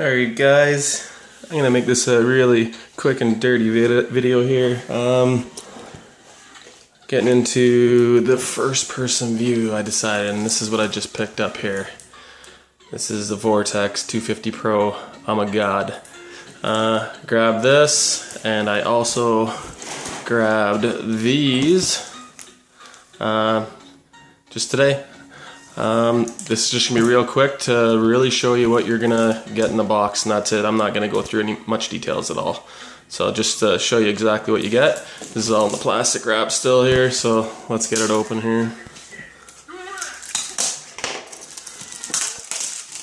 Alright guys, I'm gonna make this a really quick and dirty video here. Getting into the first person view, I decided, and this is what I just picked up here. This is the Vortex 250 Pro Ummagawd. Grabbed this, and I also grabbed these just today. This is just gonna be real quick to really show you what you're gonna get in the box, and that's it. I'm not gonna go through much details at all. So just to show you exactly what you get. This is all in the plastic wrap still here, so let's get it open here.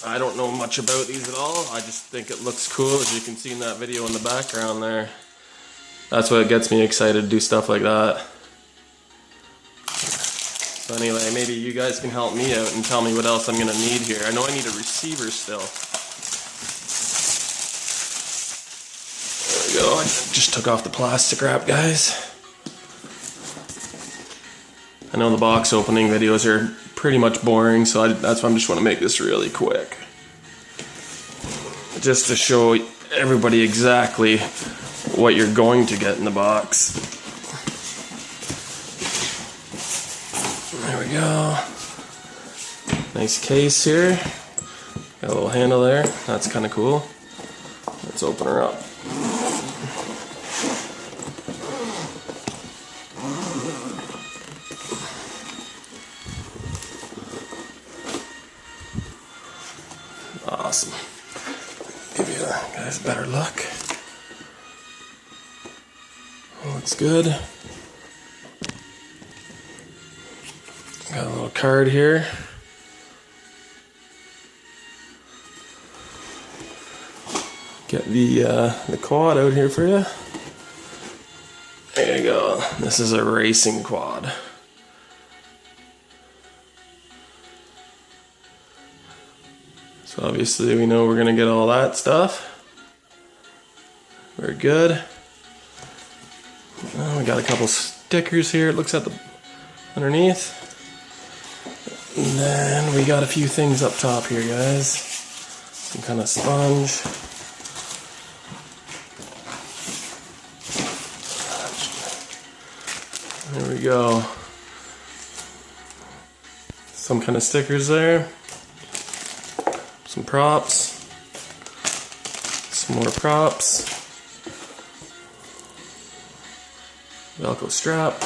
I don't know much about these at all. I just think it looks cool, as you can see in that video in the background there. That's what gets me excited to do stuff like that. So anyway, maybe you guys can help me out and tell me what else I'm going to need here. I know I need a receiver still. There we go. I just took off the plastic wrap, guys. I know the box opening videos are pretty much boring, so that's why I just want to make this really quick. Just to show everybody exactly what you're going to get in the box. There we go. Nice case here. Got a little handle there. That's kind of cool. Let's open her up. Awesome. Give you guys a better look. Looks good. Got a little card here. Get the quad out here for you. There you go. This is a racing quad. So obviously we know we're gonna get all that stuff. Very good. We got a couple stickers here. It looks at the underneath. And then we got a few things up top here, guys. Some kind of sponge. There we go. Some kind of stickers there. Some props. Some more props. Velcro strap.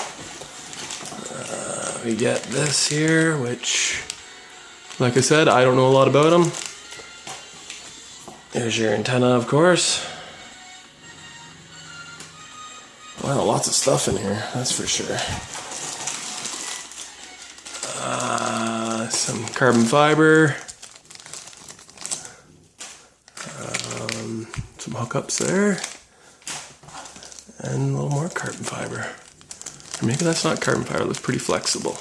We get this here, which, like I said, I don't know a lot about them. There's your antenna, of course. Wow, lots of stuff in here, that's for sure. Some carbon fiber. Some hookups there. And a little more carbon fiber. Or maybe that's not carbon fiber, it looks pretty flexible.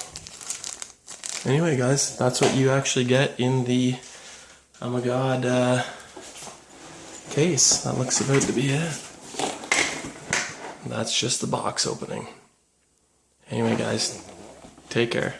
Anyway guys, that's what you actually get in the Ummagawd case. That looks about to be it. That's just the box opening. Anyway guys, take care.